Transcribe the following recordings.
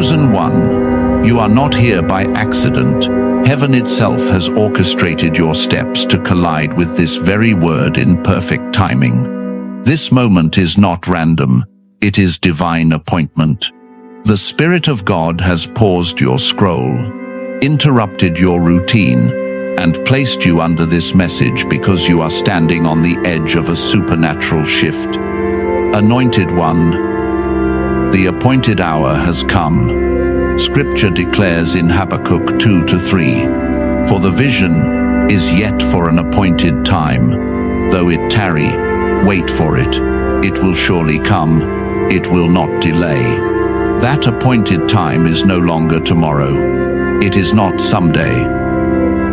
Chosen one, you are not here by accident. Heaven itself has orchestrated your steps to collide with this very word in perfect timing. This moment is not random, it is divine appointment. The Spirit of God has paused your scroll, interrupted your routine, and placed you under this message because you are standing on the edge of a supernatural shift. Anointed one, the appointed hour has come. Scripture declares in Habakkuk 2-3, "For the vision is yet for an appointed time. Though it tarry, wait for it. It will surely come, it will not delay." That appointed time is no longer tomorrow. It is not someday.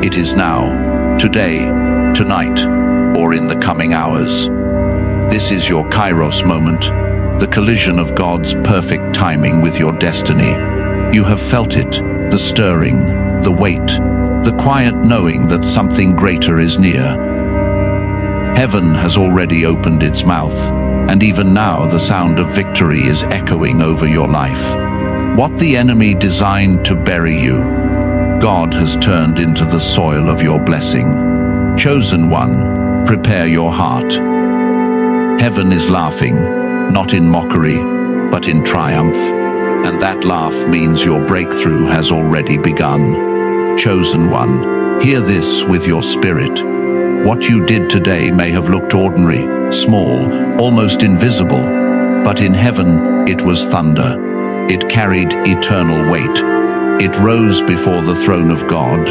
It is now, today, tonight, or in the coming hours. This is your Kairos moment, the collision of God's perfect timing with your destiny. You have felt it, the stirring, the weight, the quiet knowing that something greater is near. Heaven has already opened its mouth, and even now the sound of victory is echoing over your life. What the enemy designed to bury you, God has turned into the soil of your blessing. Chosen one, prepare your heart. Heaven is laughing, not in mockery, but in triumph. And that laugh means your breakthrough has already begun. Chosen one, hear this with your spirit. What you did today may have looked ordinary, small, almost invisible, but in heaven it was thunder. It carried eternal weight. It rose before the throne of God,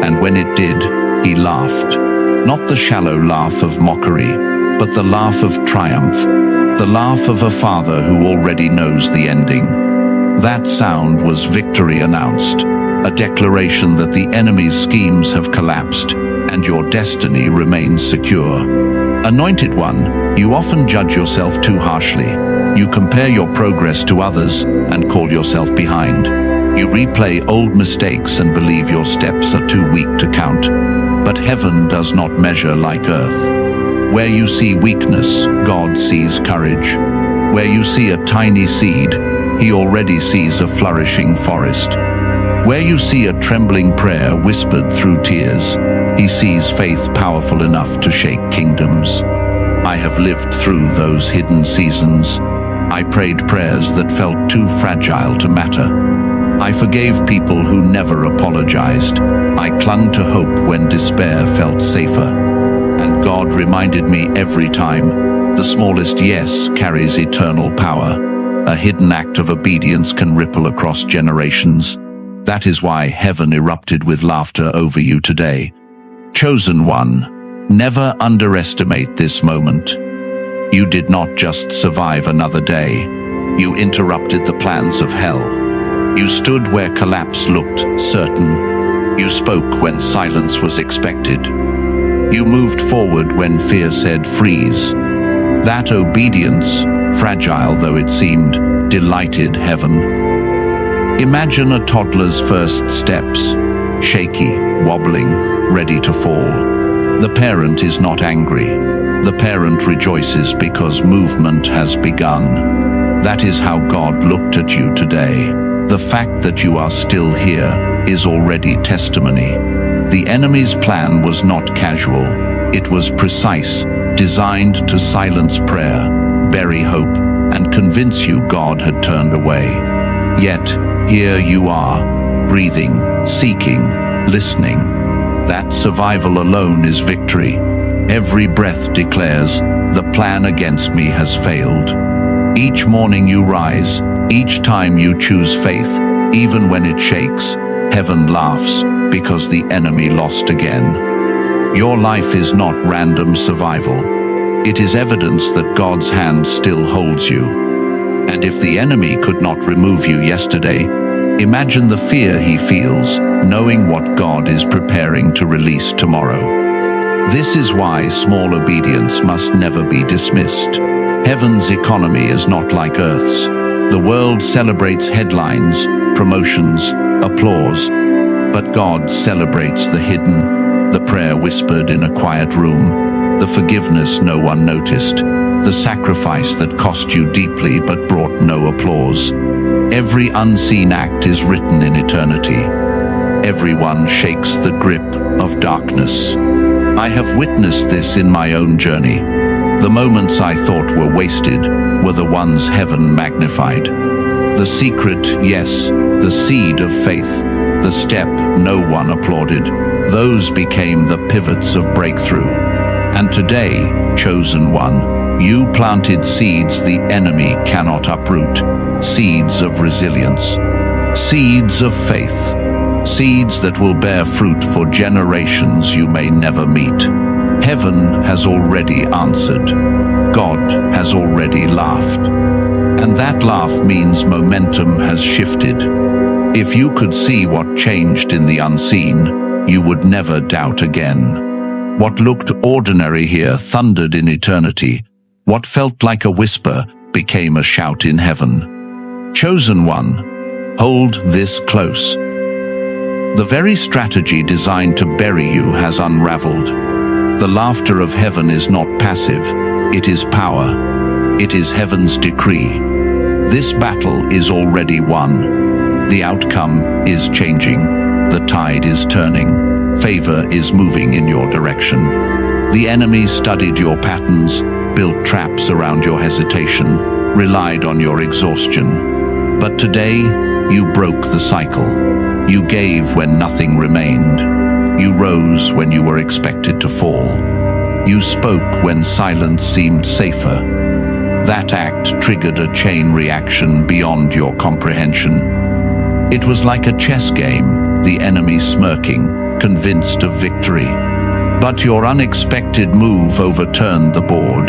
and when it did, he laughed. Not the shallow laugh of mockery, but the laugh of triumph, the laugh of a father who already knows the ending. That sound was victory announced, a declaration that the enemy's schemes have collapsed and your destiny remains secure. Anointed one, you often judge yourself too harshly. You compare your progress to others and call yourself behind. You replay old mistakes and believe your steps are too weak to count. But heaven does not measure like earth. Where you see weakness, God sees courage. Where you see a tiny seed, he already sees a flourishing forest. Where you see a trembling prayer whispered through tears, he sees faith powerful enough to shake kingdoms. I have lived through those hidden seasons. I prayed prayers that felt too fragile to matter. I forgave people who never apologized. I clung to hope when despair felt safer. And God reminded me every time, the smallest yes carries eternal power. A hidden act of obedience can ripple across generations. That is why heaven erupted with laughter over you today. Chosen one, never underestimate this moment. You did not just survive another day. You interrupted the plans of hell. You stood where collapse looked certain. You spoke when silence was expected. You moved forward when fear said freeze. That obedience, fragile though it seemed, delighted heaven. Imagine a toddler's first steps, shaky, wobbling, ready to fall. The parent is not angry. The parent rejoices because movement has begun. That is how God looked at you today. The fact that you are still here is already testimony. The enemy's plan was not casual. It was precise, designed to silence prayer, bury hope, and convince you God had turned away. Yet, here you are, breathing, seeking, listening. That survival alone is victory. Every breath declares, the plan against me has failed. Each morning you rise, each time you choose faith, even when it shakes, heaven laughs because the enemy lost again. Your life is not random survival. It is evidence that God's hand still holds you. And if the enemy could not remove you yesterday, imagine the fear he feels, knowing what God is preparing to release tomorrow. This is why small obedience must never be dismissed. Heaven's economy is not like Earth's. The world celebrates headlines, promotions, applause, but God celebrates the hidden, the prayer whispered in a quiet room, the forgiveness no one noticed, the sacrifice that cost you deeply but brought no applause. Every unseen act is written in eternity. Everyone shakes the grip of darkness. I have witnessed this in my own journey. The moments I thought were wasted were the ones heaven magnified. The secret, yes, the seed of faith, the step no one applauded, those became the pivots of breakthrough. And today, chosen one, you planted seeds the enemy cannot uproot, seeds of resilience, seeds of faith, seeds that will bear fruit for generations you may never meet. Heaven has already answered. God has already laughed. And that laugh means momentum has shifted. If you could see what changed in the unseen, you would never doubt again. What looked ordinary here thundered in eternity. What felt like a whisper became a shout in heaven. Chosen one, hold this close. The very strategy designed to bury you has unraveled. The laughter of heaven is not passive, it is power. It is heaven's decree. This battle is already won. The outcome is changing. The tide is turning. Favor is moving in your direction. The enemy studied your patterns, built traps around your hesitation, relied on your exhaustion. But today, you broke the cycle. You gave when nothing remained. You rose when you were expected to fall. You spoke when silence seemed safer. That act triggered a chain reaction beyond your comprehension. It was like a chess game, the enemy smirking, convinced of victory. But your unexpected move overturned the board.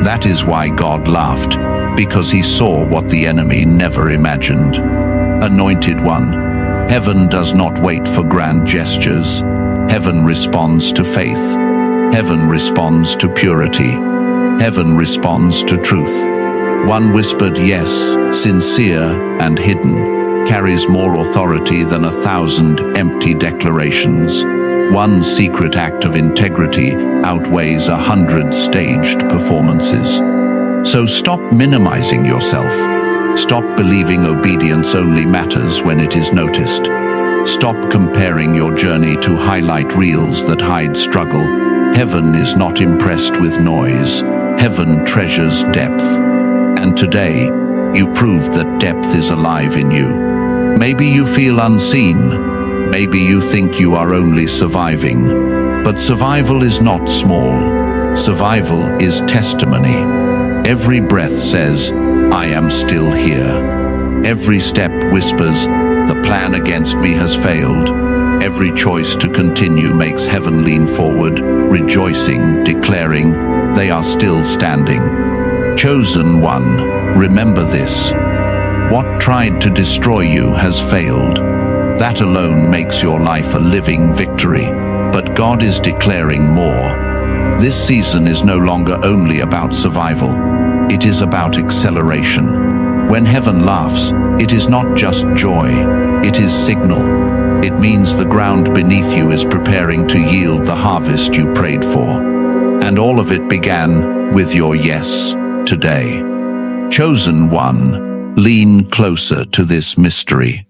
That is why God laughed, because he saw what the enemy never imagined. Anointed one, heaven does not wait for grand gestures. Heaven responds to faith. Heaven responds to purity. Heaven responds to truth. One whispered yes, sincere and hidden, carries more authority than 1,000 empty declarations. One secret act of integrity outweighs 100 staged performances. So stop minimizing yourself. Stop believing obedience only matters when it is noticed. Stop comparing your journey to highlight reels that hide struggle. Heaven is not impressed with noise. Heaven treasures depth. And today, you proved that depth is alive in you. Maybe you feel unseen. Maybe you think you are only surviving. But survival is not small. Survival is testimony. Every breath says, I am still here. Every step whispers, the plan against me has failed. Every choice to continue makes heaven lean forward, rejoicing, declaring, they are still standing. Chosen one, remember this. What tried to destroy you has failed. That alone makes your life a living victory. But God is declaring more. This season is no longer only about survival. It is about acceleration. When heaven laughs, it is not just joy, it is signal. It means the ground beneath you is preparing to yield the harvest you prayed for. And all of it began with your yes today. Chosen one, lean closer to this mystery.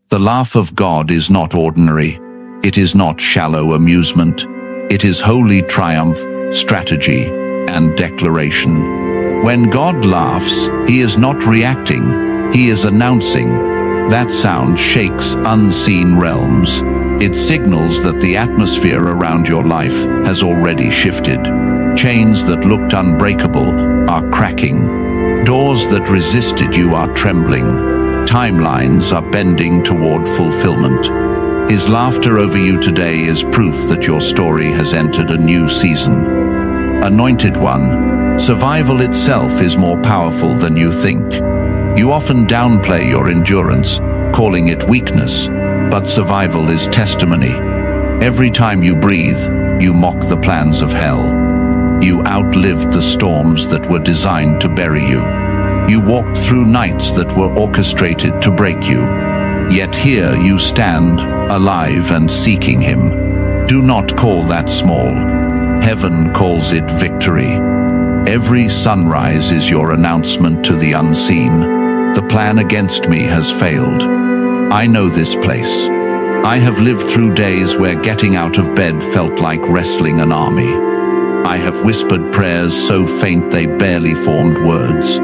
The laugh of God is not ordinary. It is not shallow amusement. It is holy triumph, strategy, and declaration. When God laughs, he is not reacting, he is announcing. That sound shakes unseen realms. It signals that the atmosphere around your life has already shifted. Chains that looked unbreakable are cracking. Doors that resisted you are trembling. Timelines are bending toward fulfillment. His laughter over you today is proof that your story has entered a new season. Anointed one, survival itself is more powerful than you think. You often downplay your endurance, calling it weakness, but survival is testimony. Every time you breathe, you mock the plans of hell. You outlived the storms that were designed to bury you. You walked through nights that were orchestrated to break you. Yet here you stand, alive and seeking him. Do not call that small. Heaven calls it victory. Every sunrise is your announcement to the unseen. The plan against me has failed. I know this place. I have lived through days where getting out of bed felt like wrestling an army. I have whispered prayers so faint they barely formed words.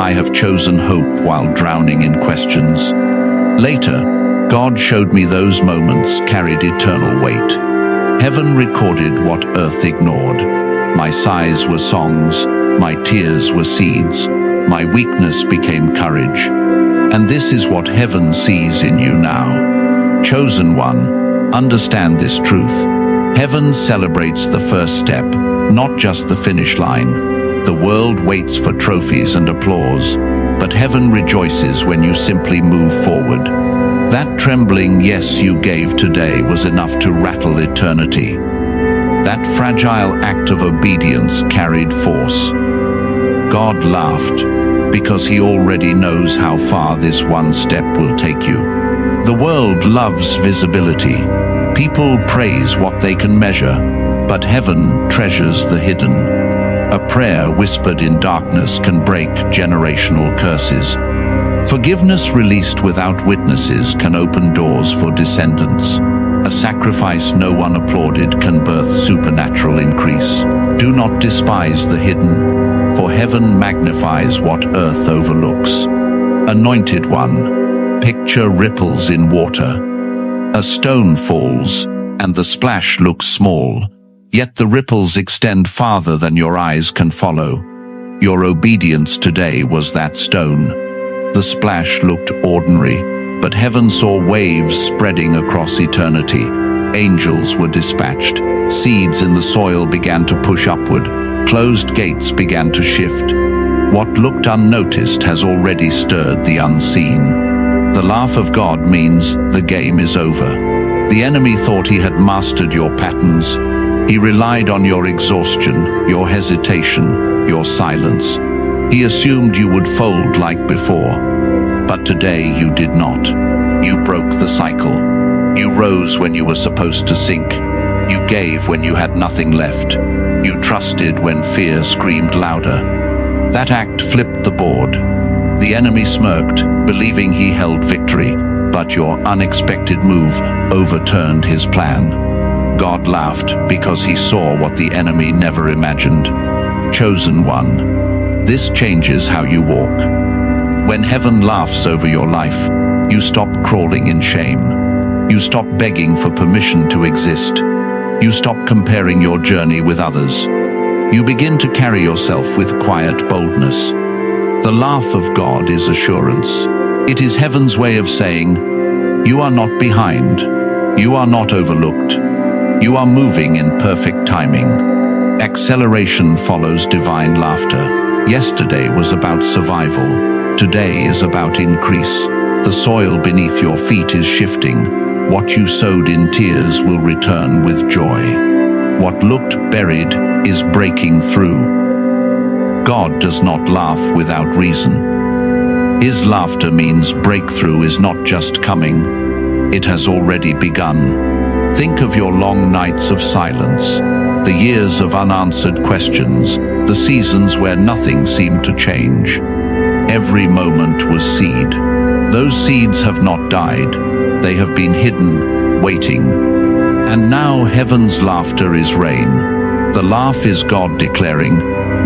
I have chosen hope while drowning in questions. Later, God showed me those moments carried eternal weight. Heaven recorded what earth ignored. My sighs were songs, my tears were seeds, my weakness became courage. And this is what heaven sees in you now. Chosen one, understand this truth. Heaven celebrates the first step, not just the finish line. The world waits for trophies and applause, but heaven rejoices when you simply move forward. That trembling yes you gave today was enough to rattle eternity. That fragile act of obedience carried force. God laughed, because he already knows how far this one step will take you. The world loves visibility. People praise what they can measure, but heaven treasures the hidden. A prayer whispered in darkness can break generational curses. Forgiveness released without witnesses can open doors for descendants. A sacrifice no one applauded can birth supernatural increase. Do not despise the hidden, for heaven magnifies what earth overlooks. Anointed one, picture ripples in water. A stone falls, and the splash looks small, yet the ripples extend farther than your eyes can follow. Your obedience today was that stone. The splash looked ordinary, but heaven saw waves spreading across eternity. Angels were dispatched. Seeds in the soil began to push upward. Closed gates began to shift. What looked unnoticed has already stirred the unseen. The laugh of God means the game is over. The enemy thought he had mastered your patterns. He relied on your exhaustion, your hesitation, your silence. He assumed you would fold like before. But today you did not. You broke the cycle. You rose when you were supposed to sink. You gave when you had nothing left. You trusted when fear screamed louder. That act flipped the board. The enemy smirked, believing he held victory, but your unexpected move overturned his plan. God laughed because he saw what the enemy never imagined. Chosen one, this changes how you walk. When heaven laughs over your life, you stop crawling in shame. You stop begging for permission to exist. You stop comparing your journey with others. You begin to carry yourself with quiet boldness. The laugh of God is assurance. It is heaven's way of saying, you are not behind. You are not overlooked. You are moving in perfect timing. Acceleration follows divine laughter. Yesterday was about survival. Today is about increase. The soil beneath your feet is shifting. What you sowed in tears will return with joy. What looked buried is breaking through. God does not laugh without reason. His laughter means breakthrough is not just coming, it has already begun. Think of your long nights of silence, the years of unanswered questions, the seasons where nothing seemed to change. Every moment was seed. Those seeds have not died. They have been hidden, waiting. And now heaven's laughter is rain. The laugh is God declaring,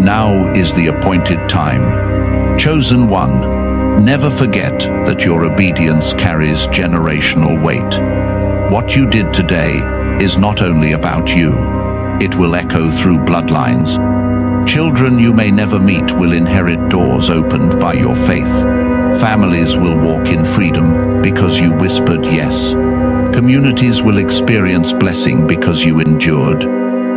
now is the appointed time. Chosen one, never forget that your obedience carries generational weight. What you did today is not only about you. It will echo through bloodlines. Children you may never meet will inherit doors opened by your faith. Families will walk in freedom because you whispered yes. Communities will experience blessing because you endured.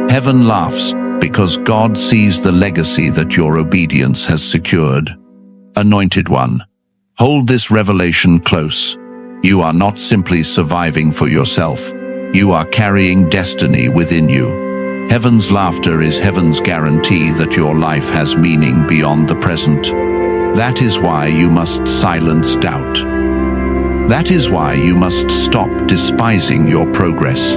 Heaven laughs because God sees the legacy that your obedience has secured. Anointed one, hold this revelation close. You are not simply surviving for yourself. You are carrying destiny within you. Heaven's laughter is heaven's guarantee that your life has meaning beyond the present. That is why you must silence doubt. That is why you must stop despising your progress.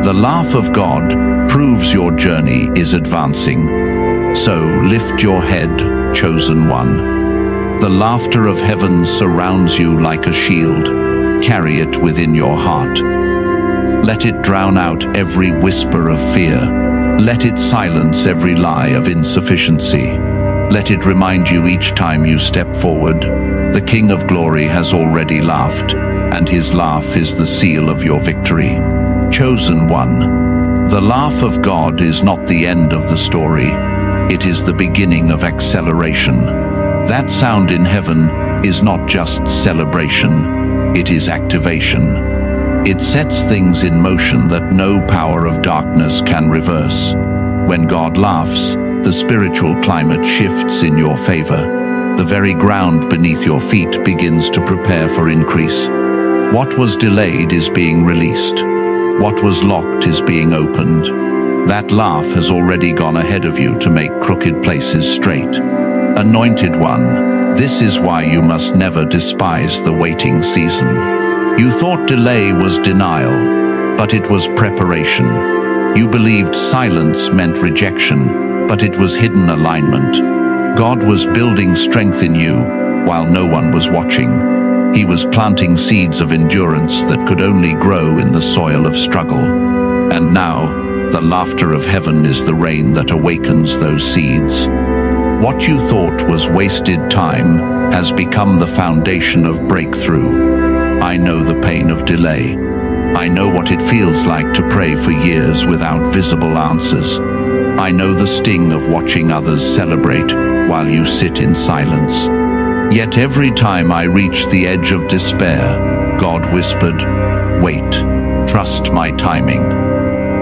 The laugh of God proves your journey is advancing. So lift your head, chosen one. The laughter of heaven surrounds you like a shield. Carry it within your heart. Let it drown out every whisper of fear. Let it silence every lie of insufficiency. Let it remind you each time you step forward, the King of Glory has already laughed, and his laugh is the seal of your victory. Chosen one. The laugh of God is not the end of the story. It is the beginning of acceleration. That sound in heaven is not just celebration, it is activation. It sets things in motion that no power of darkness can reverse. When God laughs, the spiritual climate shifts in your favor. The very ground beneath your feet begins to prepare for increase. What was delayed is being released. What was locked is being opened. That laugh has already gone ahead of you to make crooked places straight. Anointed one, this is why you must never despise the waiting season. You thought delay was denial, but it was preparation. You believed silence meant rejection, but it was hidden alignment. God was building strength in you while no one was watching. He was planting seeds of endurance that could only grow in the soil of struggle. And now, the laughter of heaven is the rain that awakens those seeds. What you thought was wasted time has become the foundation of breakthrough. I know the pain of delay. I know what it feels like to pray for years without visible answers. I know the sting of watching others celebrate while you sit in silence. Yet every time I reached the edge of despair, God whispered, "Wait, trust my timing."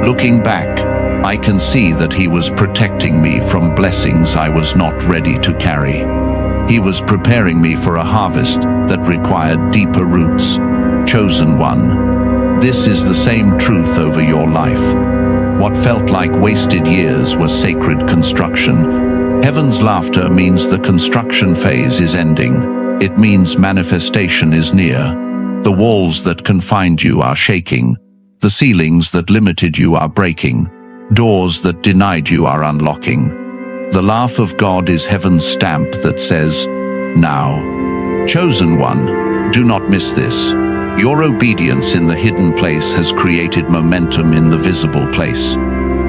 Looking back, I can see that He was protecting me from blessings I was not ready to carry. He was preparing me for a harvest that required deeper roots. Chosen one, this is the same truth over your life. What felt like wasted years was sacred construction. Heaven's laughter means the construction phase is ending. It means manifestation is near. The walls that confined you are shaking. The ceilings that limited you are breaking. Doors that denied you are unlocking. The laugh of God is heaven's stamp that says, "Now." Chosen one, do not miss this. Your obedience in the hidden place has created momentum in the visible place.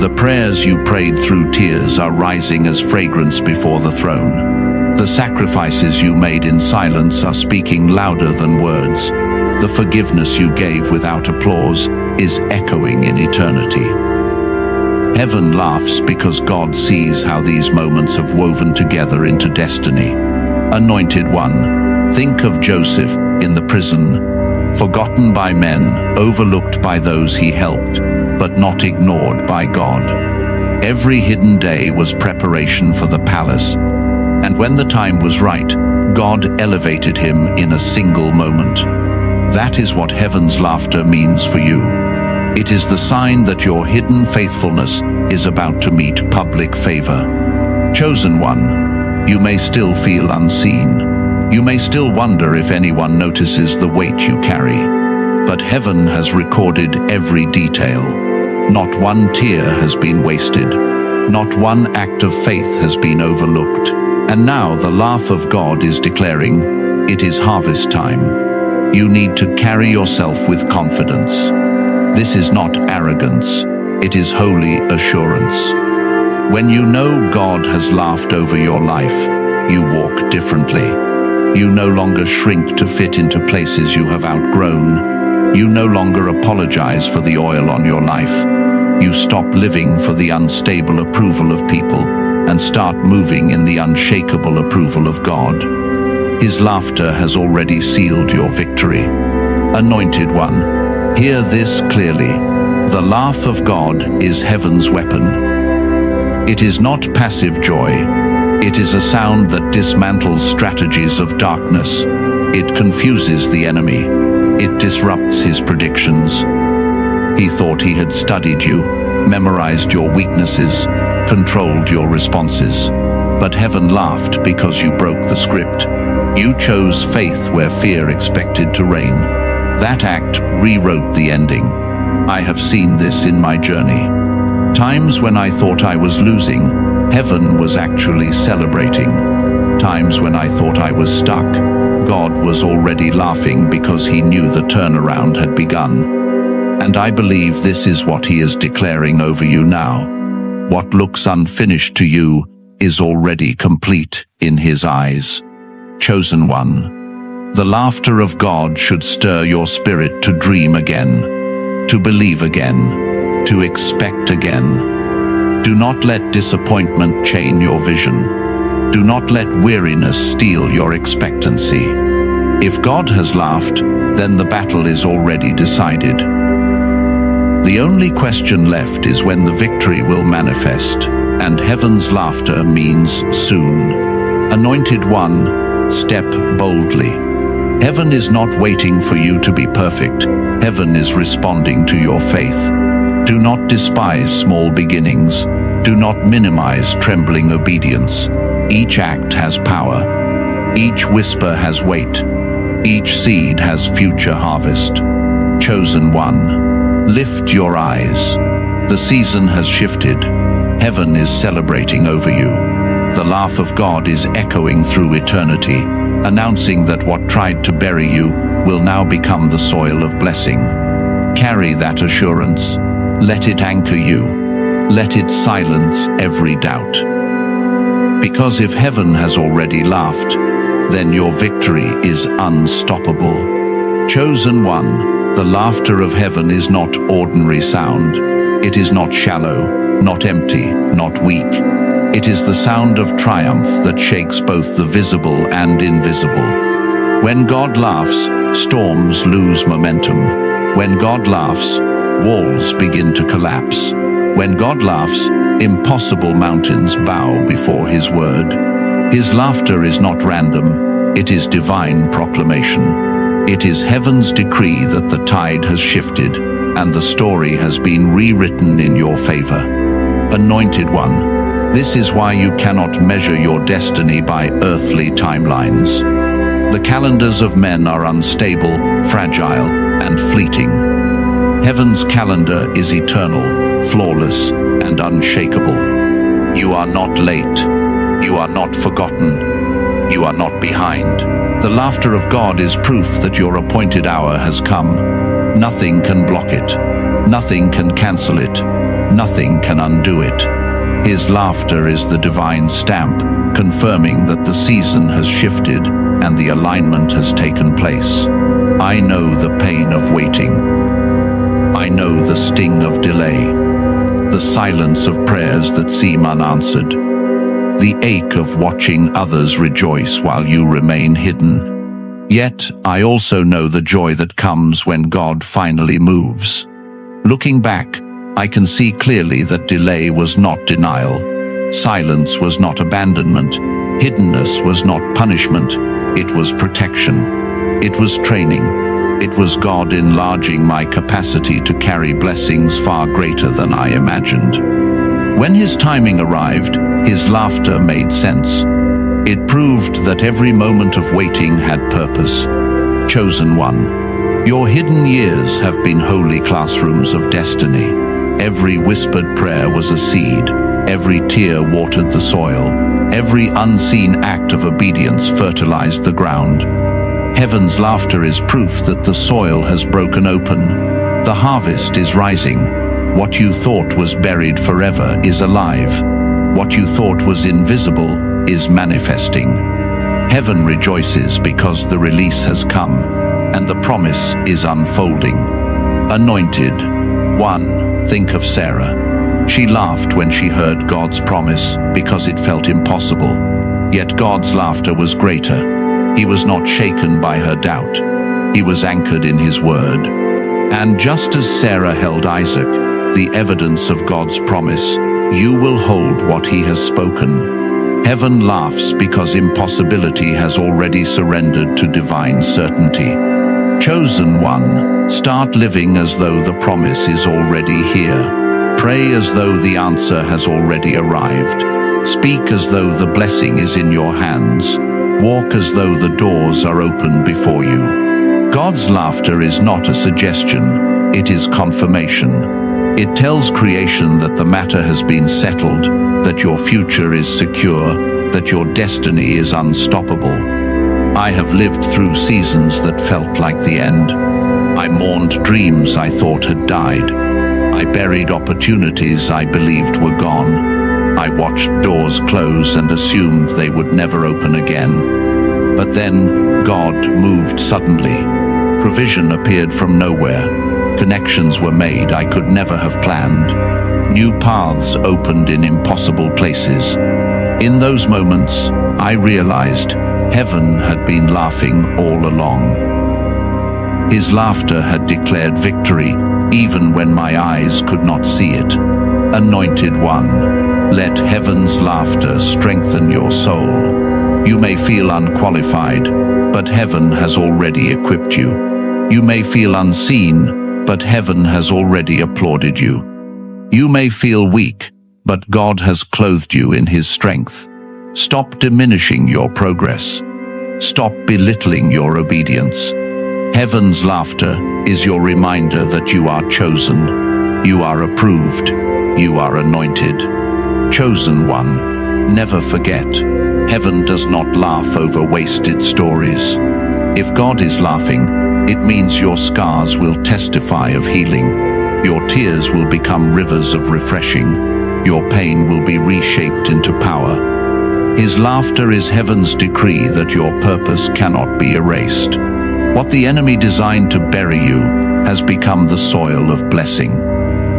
The prayers you prayed through tears are rising as fragrance before the throne. The sacrifices you made in silence are speaking louder than words. The forgiveness you gave without applause is echoing in eternity. Heaven laughs because God sees how these moments have woven together into destiny. Anointed one, think of Joseph in the prison, forgotten by men, overlooked by those he helped, but not ignored by God. Every hidden day was preparation for the palace, and when the time was right, God elevated him in a single moment. That is what heaven's laughter means for you. It is the sign that your hidden faithfulness is about to meet public favor. Chosen one, you may still feel unseen. You may still wonder if anyone notices the weight you carry. But heaven has recorded every detail. Not one tear has been wasted. Not one act of faith has been overlooked. And now the laugh of God is declaring, it is harvest time. You need to carry yourself with confidence. This is not arrogance, it is holy assurance. When you know God has laughed over your life, you walk differently. You no longer shrink to fit into places you have outgrown. You no longer apologize for the oil on your life. You stop living for the unstable approval of people and start moving in the unshakable approval of God. His laughter has already sealed your victory. Anointed one, hear this clearly. The laugh of God is heaven's weapon. It is not passive joy. It is a sound that dismantles strategies of darkness. It confuses the enemy. It disrupts his predictions. He thought he had studied you, memorized your weaknesses, controlled your responses. But heaven laughed because you broke the script. You chose faith where fear expected to reign. That act rewrote the ending. I have seen this in my journey. Times when I thought I was losing, heaven was actually celebrating. times when I thought I was stuck, God was already laughing because he knew the turnaround had begun. And I believe this is what he is declaring over you now. What looks unfinished to you is already complete in his eyes. Chosen one, the laughter of God should stir your spirit to dream again, to believe again, to expect again. Do not let disappointment chain your vision. Do not let weariness steal your expectancy. If God has laughed, then the battle is already decided. The only question left is when the victory will manifest, and heaven's laughter means soon. Anointed one, step boldly. Heaven is not waiting for you to be perfect. Heaven is responding to your faith. Do not despise small beginnings. Do not minimize trembling obedience. Each act has power. Each whisper has weight. Each seed has future harvest. Chosen one, lift your eyes. The season has shifted. Heaven is celebrating over you. The laugh of God is echoing through eternity, announcing that what tried to bury you will now become the soil of blessing. Carry that assurance. Let it anchor you. Let it silence every doubt. Because if heaven has already laughed, then your victory is unstoppable. Chosen one, the laughter of heaven is not ordinary sound. It is not shallow, not empty, not weak. It is the sound of triumph that shakes both the visible and invisible. When God laughs, storms lose momentum. When God laughs, walls begin to collapse. When God laughs, impossible mountains bow before his word. His laughter is not random, it is divine proclamation. It is heaven's decree that the tide has shifted and the story has been rewritten in your favor. Anointed one, this is why you cannot measure your destiny by earthly timelines. The calendars of men are unstable, fragile, and fleeting. Heaven's calendar is eternal, flawless, and unshakable. You are not late. You are not forgotten. You are not behind. The laughter of God is proof that your appointed hour has come. Nothing can block it. Nothing can cancel it. Nothing can undo it. His laughter is the divine stamp, confirming that the season has shifted and the alignment has taken place. I know the pain of waiting. I know the sting of delay, the silence of prayers that seem unanswered, the ache of watching others rejoice while you remain hidden. Yet, I also know the joy that comes when God finally moves. Looking back, I can see clearly that delay was not denial. Silence was not abandonment. Hiddenness was not punishment. It was protection. It was training. It was God enlarging my capacity to carry blessings far greater than I imagined. When his timing arrived, his laughter made sense. It proved that every moment of waiting had purpose. Chosen one, your hidden years have been holy classrooms of destiny. Every whispered prayer was a seed. Every tear watered the soil. Every unseen act of obedience fertilized the ground. Heaven's laughter is proof that the soil has broken open. The harvest is rising. What you thought was buried forever is alive. What you thought was invisible is manifesting. Heaven rejoices because the release has come, and the promise is unfolding. Anointed one, think of Sarah. She laughed when she heard God's promise because it felt impossible. Yet God's laughter was greater. He was not shaken by her doubt. He was anchored in his word. And just as Sarah held Isaac, the evidence of God's promise, you will hold what he has spoken. Heaven laughs because impossibility has already surrendered to divine certainty. Chosen one, start living as though the promise is already here. Pray as though the answer has already arrived. Speak as though the blessing is in your hands. Walk as though the doors are open before you. God's laughter is not a suggestion, it is confirmation. It tells creation that the matter has been settled, that your future is secure, that your destiny is unstoppable. I have lived through seasons that felt like the end. I mourned dreams I thought had died. I buried opportunities I believed were gone. I watched doors close and assumed they would never open again. But then God moved suddenly. Provision appeared from nowhere. Connections were made I could never have planned. New paths opened in impossible places. In those moments, I realized heaven had been laughing all along. His laughter had declared victory, even when my eyes could not see it. Anointed one, let heaven's laughter strengthen your soul. You may feel unqualified, but heaven has already equipped you. You may feel unseen, but heaven has already applauded you. You may feel weak, but God has clothed you in His strength. Stop diminishing your progress. Stop belittling your obedience. Heaven's laughter is your reminder that you are chosen. You are approved. You are anointed. Chosen one. Never forget, heaven does not laugh over wasted stories. If God is laughing, it means your scars will testify of healing. Your tears will become rivers of refreshing. Your pain will be reshaped into power. His laughter is heaven's decree that your purpose cannot be erased. What the enemy designed to bury you has become the soil of blessing.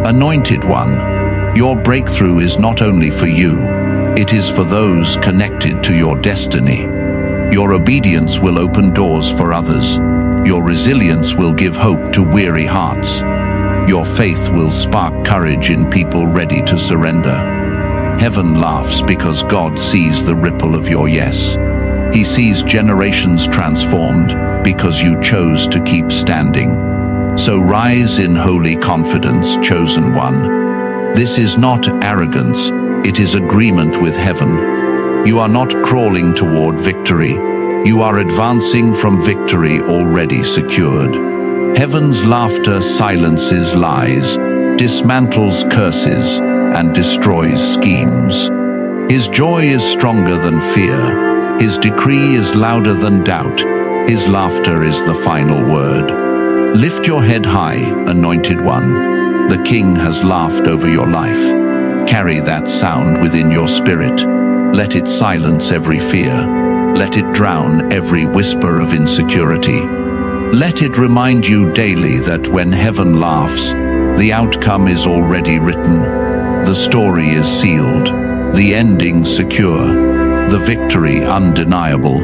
Anointed one, your breakthrough is not only for you, it is for those connected to your destiny. Your obedience will open doors for others. Your resilience will give hope to weary hearts. Your faith will spark courage in people ready to surrender. Heaven laughs because God sees the ripple of your yes. He sees generations transformed because you chose to keep standing. So rise in holy confidence, chosen one. This is not arrogance, it is agreement with heaven. You are not crawling toward victory. You are advancing from victory already secured. Heaven's laughter silences lies, dismantles curses, and destroys schemes. His joy is stronger than fear. His decree is louder than doubt. His laughter is the final word. Lift your head high, anointed one. The King has laughed over your life. Carry that sound within your spirit. Let it silence every fear. Let it drown every whisper of insecurity. Let it remind you daily that when heaven laughs, the outcome is already written. The story is sealed, the ending secure, the victory undeniable.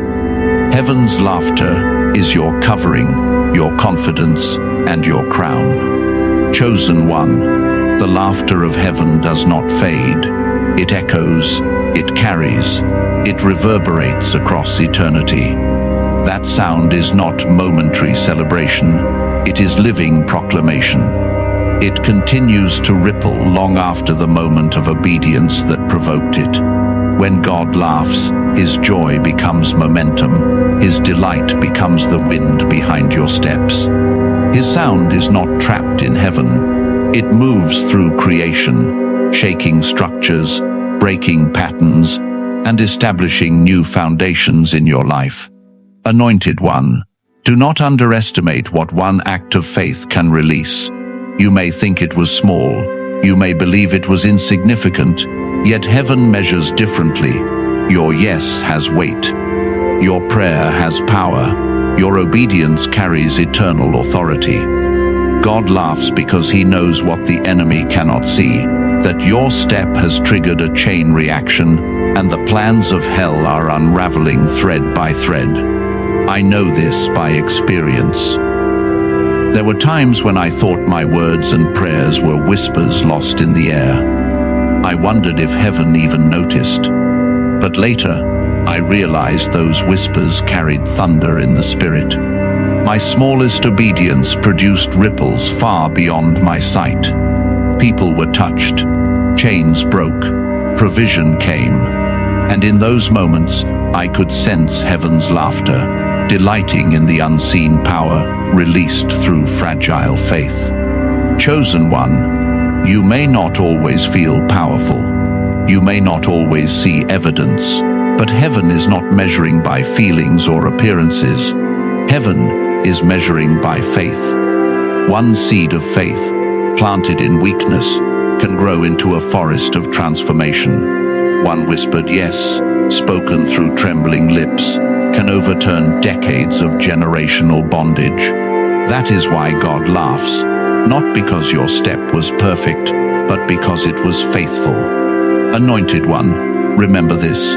Heaven's laughter is your covering, your confidence, and your crown. Chosen one, the laughter of heaven does not fade. It echoes, it carries, it reverberates across eternity. That sound is not momentary celebration, it is living proclamation. It continues to ripple long after the moment of obedience that provoked it. When God laughs, His joy becomes momentum. His delight becomes the wind behind your steps. His sound is not trapped in heaven. It moves through creation, shaking structures, breaking patterns, and establishing new foundations in your life. Anointed one, do not underestimate what one act of faith can release. You may think it was small, you may believe it was insignificant, yet heaven measures differently. Your yes has weight. Your prayer has power. Your obedience carries eternal authority. God laughs because He knows what the enemy cannot see, that your step has triggered a chain reaction, and the plans of hell are unraveling thread by thread. I know this by experience. There were times when I thought my words and prayers were whispers lost in the air. I wondered if heaven even noticed. But later, I realized those whispers carried thunder in the spirit. My smallest obedience produced ripples far beyond my sight. People were touched, chains broke, provision came, and in those moments, I could sense heaven's laughter, delighting in the unseen power released through fragile faith. Chosen one, you may not always feel powerful. You may not always see evidence, But heaven is not measuring by feelings or appearances. Heaven is measuring by faith. One seed of faith, planted in weakness, can grow into a forest of transformation. One whispered yes, spoken through trembling lips, can overturn decades of generational bondage. That is why God laughs, not because your step was perfect, but because it was faithful. Anointed one, remember this.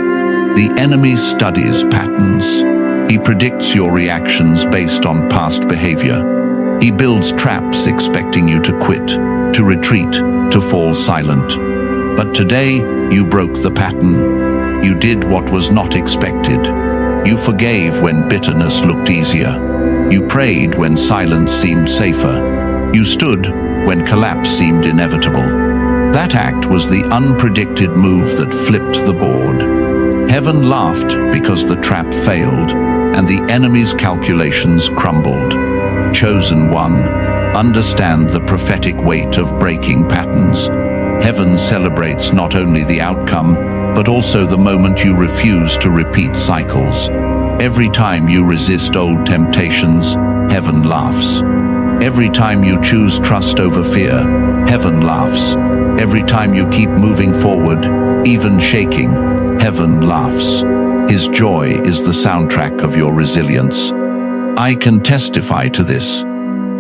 The enemy studies patterns. He predicts your reactions based on past behavior. He builds traps expecting you to quit, to retreat, to fall silent. But today, you broke the pattern. You did what was not expected. You forgave when bitterness looked easier. You prayed when silence seemed safer. You stood when collapse seemed inevitable. That act was the unpredicted move that flipped the board. Heaven laughed because the trap failed, and the enemy's calculations crumbled. Chosen one, understand the prophetic weight of breaking patterns. Heaven celebrates not only the outcome, but also the moment you refuse to repeat cycles. Every time you resist old temptations, heaven laughs. Every time you choose trust over fear, heaven laughs. Every time you keep moving forward, even shaking, heaven laughs. His joy is the soundtrack of your resilience. I can testify to this.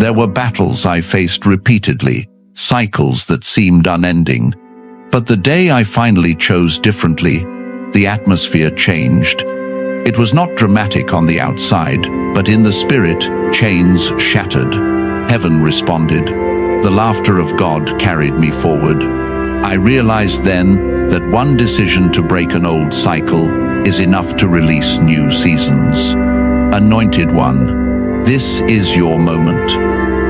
There were battles I faced repeatedly, cycles that seemed unending. But the day I finally chose differently, the atmosphere changed. It was not dramatic on the outside, but in the spirit, chains shattered. Heaven responded. The laughter of God carried me forward. I realized then that one decision to break an old cycle is enough to release new seasons. Anointed one, this is your moment.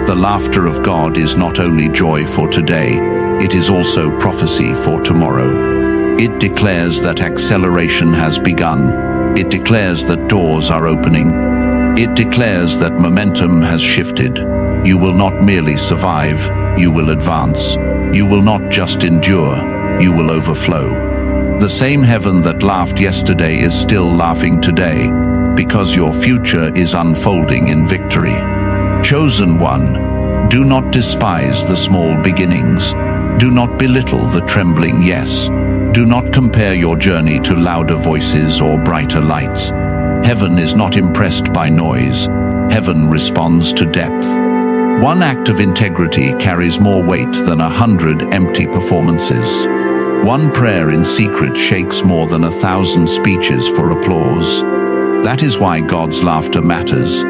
The laughter of God is not only joy for today, it is also prophecy for tomorrow. It declares that acceleration has begun. It declares that doors are opening. It declares that momentum has shifted. You will not merely survive, you will advance. You will not just endure, you will overflow. The same heaven that laughed yesterday is still laughing today, because your future is unfolding in victory. Chosen one, do not despise the small beginnings. Do not belittle the trembling yes. Do not compare your journey to louder voices or brighter lights. Heaven is not impressed by noise. Heaven responds to depth. One act of integrity carries more weight than 100 empty performances. One prayer in secret shakes more than 1,000 speeches for applause. That is why God's laughter matters.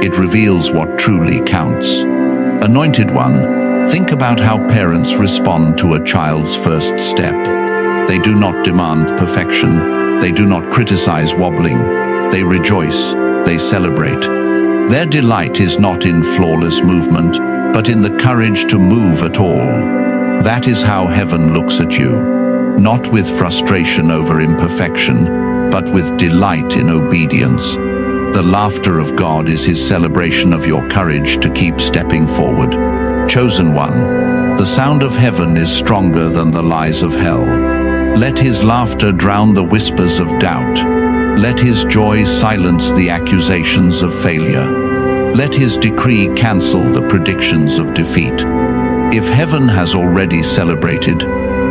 It reveals what truly counts. Anointed one, think about how parents respond to a child's first step. They do not demand perfection. They do not criticize wobbling. They rejoice. They celebrate. Their delight is not in flawless movement, but in the courage to move at all. That is how heaven looks at you. Not with frustration over imperfection, but with delight in obedience. The laughter of God is his celebration of your courage to keep stepping forward. Chosen one, the sound of heaven is stronger than the lies of hell. Let his laughter drown the whispers of doubt. Let his joy silence the accusations of failure. Let his decree cancel the predictions of defeat. If heaven has already celebrated,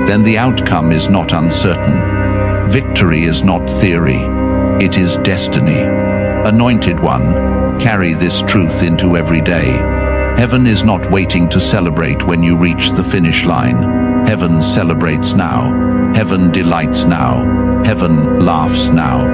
then the outcome is not uncertain. Victory is not theory, it is destiny. Anointed one, carry this truth into every day. Heaven is not waiting to celebrate when you reach the finish line. Heaven celebrates now. Heaven delights now. Heaven laughs now.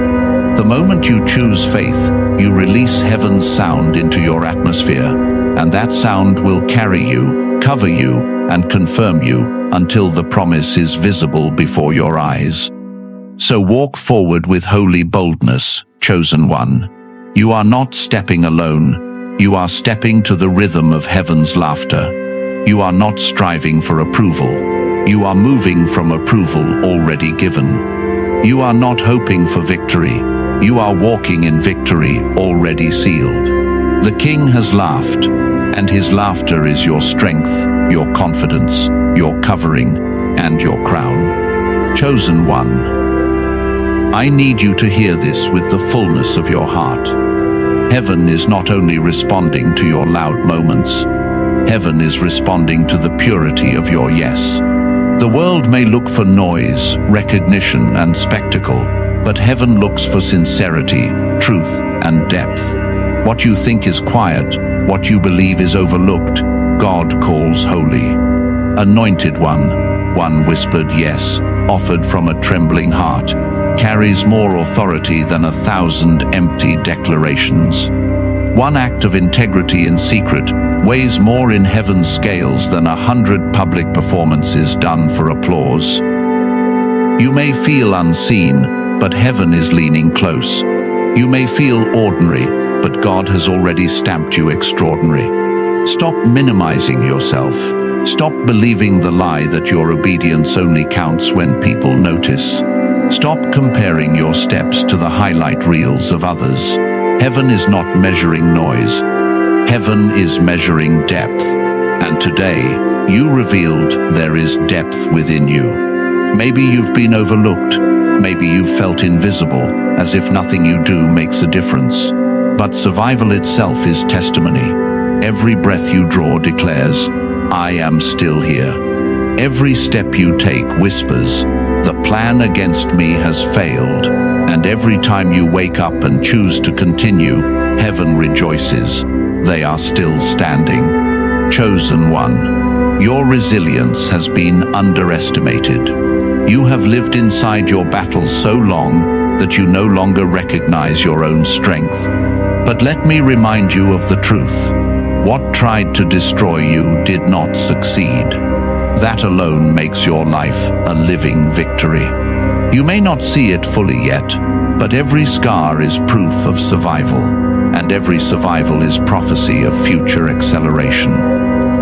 The moment you choose faith, you release heaven's sound into your atmosphere, and that sound will carry you, cover you, and confirm you until the promise is visible before your eyes. So walk forward with holy boldness, chosen one. You are not stepping alone. You are stepping to the rhythm of heaven's laughter. You are not striving for approval. You are moving from approval already given. You are not hoping for victory. You are walking in victory already sealed. The King has laughed, and his laughter is your strength, your confidence, your covering, and your crown. Chosen one, I need you to hear this with the fullness of your heart. Heaven is not only responding to your loud moments. Heaven is responding to the purity of your yes. The world may look for noise, recognition, and spectacle, but heaven looks for sincerity, truth, and depth. What you think is quiet, what you believe is overlooked, God calls holy. Anointed one whispered yes, offered from a trembling heart, carries more authority than 1,000 empty declarations. One act of integrity in secret weighs more in heaven's scales than 100 public performances done for applause. You may feel unseen, but heaven is leaning close. You may feel ordinary, but God has already stamped you extraordinary. Stop minimizing yourself. Stop believing the lie that your obedience only counts when people notice. Stop comparing your steps to the highlight reels of others. Heaven is not measuring noise. Heaven is measuring depth. And today, you revealed there is depth within you. Maybe you've been overlooked. Maybe you've felt invisible, as if nothing you do makes a difference. But survival itself is testimony. Every breath you draw declares, I am still here. Every step you take whispers, the plan against me has failed. And every time you wake up and choose to continue, heaven rejoices. They are still standing. Chosen one, your resilience has been underestimated. You have lived inside your battles so long that you no longer recognize your own strength. But let me remind you of the truth. What tried to destroy you did not succeed. That alone makes your life a living victory. You may not see it fully yet, but every scar is proof of survival, and every survival is prophecy of future acceleration.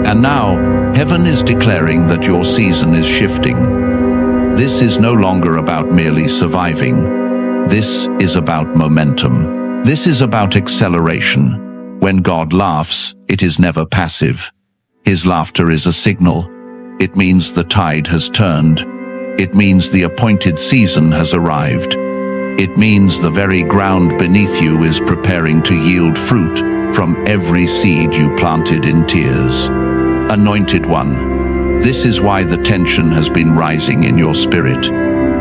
And now, heaven is declaring that your season is shifting. This is no longer about merely surviving. This is about momentum. This is about acceleration. When God laughs, it is never passive. His laughter is a signal. It means the tide has turned. It means the appointed season has arrived. It means the very ground beneath you is preparing to yield fruit from every seed you planted in tears. Anointed one, this is why the tension has been rising in your spirit.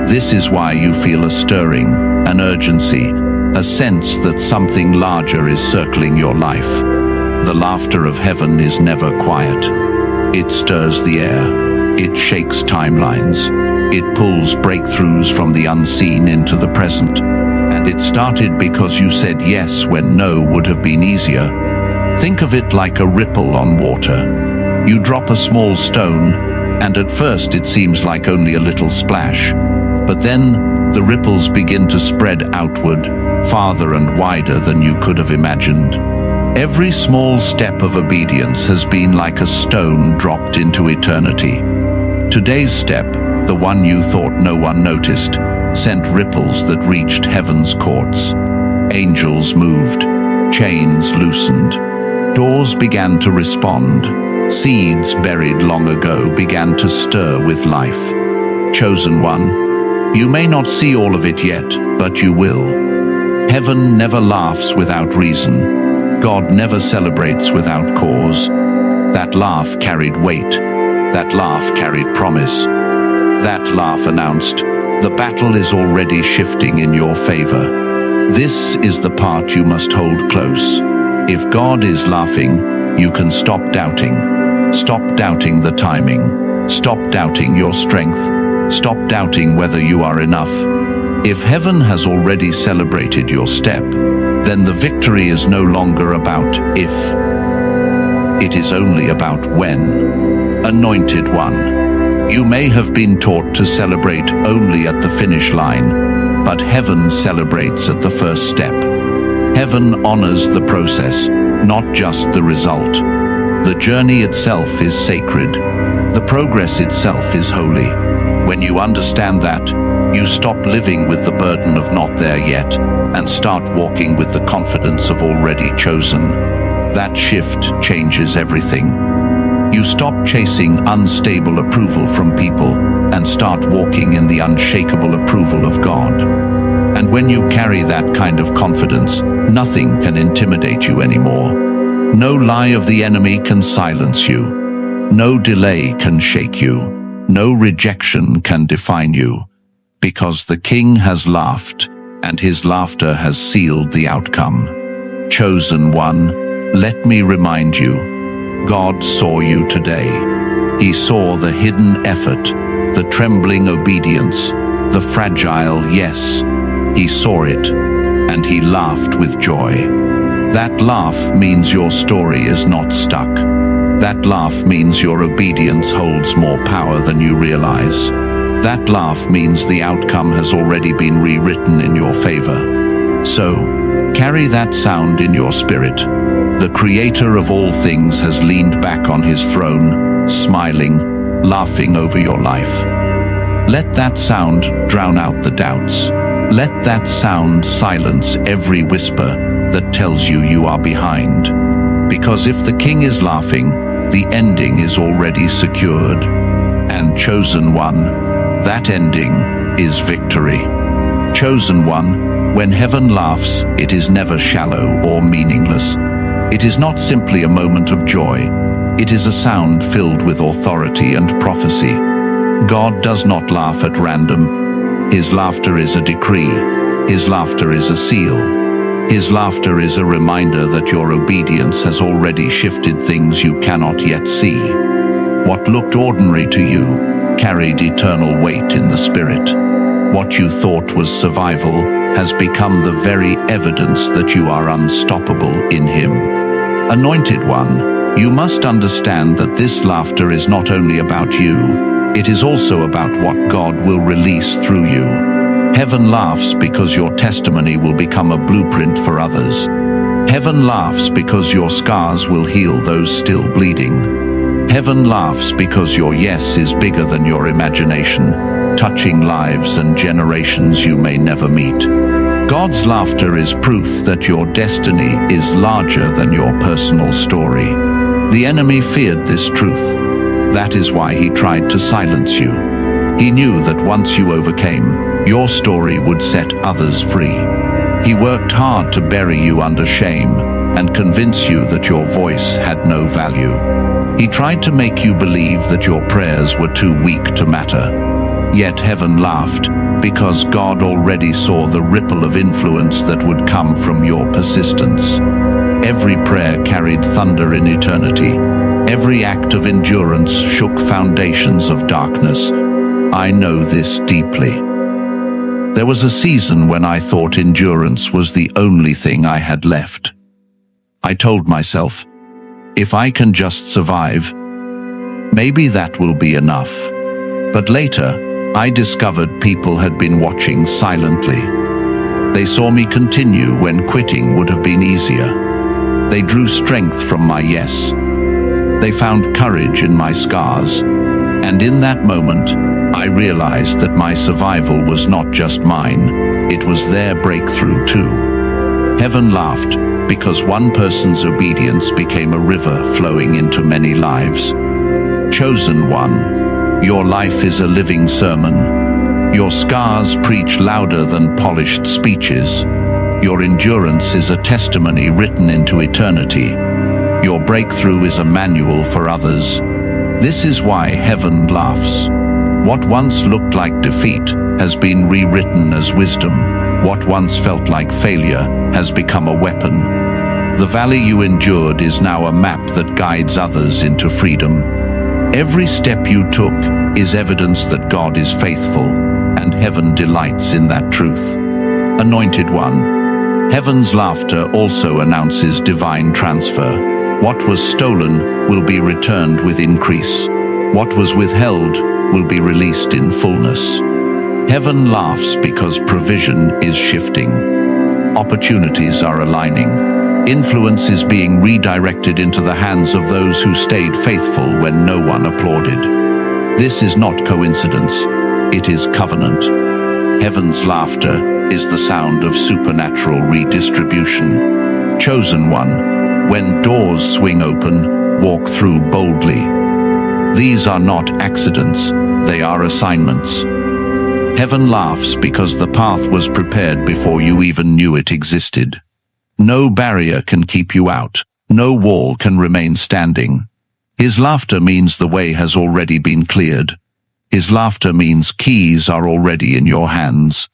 This is why you feel a stirring, an urgency, a sense that something larger is circling your life. The laughter of heaven is never quiet. It stirs the air. It shakes timelines. It pulls breakthroughs from the unseen into the present. And it started because you said yes when no would have been easier. Think of it like a ripple on water. You drop a small stone, and at first it seems like only a little splash. But then the ripples begin to spread outward, farther and wider than you could have imagined. Every small step of obedience has been like a stone dropped into eternity. Today's step, the one you thought no one noticed, sent ripples that reached heaven's courts. Angels moved, chains loosened, doors began to respond, seeds buried long ago began to stir with life. Chosen one, you may not see all of it yet, but you will. Heaven never laughs without reason. God never celebrates without cause. That laugh carried weight. That laugh carried promise. That laugh announced, the battle is already shifting in your favor. This is the part you must hold close. If God is laughing, you can stop doubting. Stop doubting the timing. Stop doubting your strength. Stop doubting whether you are enough. If heaven has already celebrated your step, then the victory is no longer about if. It is only about when. Anointed one, you may have been taught to celebrate only at the finish line, but heaven celebrates at the first step. Heaven honors the process, not just the result. The journey itself is sacred. The progress itself is holy. When you understand that, you stop living with the burden of not there yet and start walking with the confidence of already chosen. That shift changes everything. You stop chasing unstable approval from people and start walking in the unshakable approval of God. And when you carry that kind of confidence, nothing can intimidate you anymore. No lie of the enemy can silence you. No delay can shake you. No rejection can define you. Because the King has laughed, and his laughter has sealed the outcome. Chosen one, let me remind you, God saw you today. He saw the hidden effort, the trembling obedience, the fragile yes. He saw it, and he laughed with joy. That laugh means your story is not stuck. That laugh means your obedience holds more power than you realize. That laugh means the outcome has already been rewritten in your favor. So, carry that sound in your spirit. The Creator of all things has leaned back on his throne, smiling, laughing over your life. Let that sound drown out the doubts. Let that sound silence every whisper that tells you you are behind. Because if the King is laughing, the ending is already secured. And chosen one, that ending is victory. Chosen one, when heaven laughs, it is never shallow or meaningless. It is not simply a moment of joy. It is a sound filled with authority and prophecy. God does not laugh at random. His laughter is a decree. His laughter is a seal. His laughter is a reminder that your obedience has already shifted things you cannot yet see. What looked ordinary to you carried eternal weight in the spirit. What you thought was survival has become the very evidence that you are unstoppable in Him. Anointed one, you must understand that this laughter is not only about you, it is also about what God will release through you. Heaven laughs because your testimony will become a blueprint for others. Heaven laughs because your scars will heal those still bleeding. Heaven laughs because your yes is bigger than your imagination, touching lives and generations you may never meet. God's laughter is proof that your destiny is larger than your personal story. The enemy feared this truth. That is why he tried to silence you. He knew that once you overcame, your story would set others free. He worked hard to bury you under shame and convince you that your voice had no value. He tried to make you believe that your prayers were too weak to matter. Yet heaven laughed because God already saw the ripple of influence that would come from your persistence. Every prayer carried thunder in eternity. Every act of endurance shook foundations of darkness. I know this deeply. There was a season when I thought endurance was the only thing I had left. I told myself, if I can just survive, maybe that will be enough. But later, I discovered people had been watching silently. They saw me continue when quitting would have been easier. They drew strength from my yes. They found courage in my scars. And in that moment, I realized that my survival was not just mine, it was their breakthrough too. Heaven laughed because one person's obedience became a river flowing into many lives. Chosen one, your life is a living sermon. Your scars preach louder than polished speeches. Your endurance is a testimony written into eternity. Your breakthrough is a manual for others. This is why heaven laughs. What once looked like defeat has been rewritten as wisdom. What once felt like failure has become a weapon. The valley you endured is now a map that guides others into freedom. Every step you took is evidence that God is faithful, and heaven delights in that truth. Anointed one, heaven's laughter also announces divine transfer. What was stolen will be returned with increase. What was withheld will be released in fullness. Heaven laughs because provision is shifting. Opportunities are aligning. Influence is being redirected into the hands of those who stayed faithful when no one applauded. This is not coincidence, it is covenant. Heaven's laughter is the sound of supernatural redistribution. Chosen one, when doors swing open, walk through boldly. These are not accidents, they are assignments. Heaven laughs because the path was prepared before you even knew it existed. No barrier can keep you out. No wall can remain standing. His laughter means the way has already been cleared. His laughter means keys are already in your hands.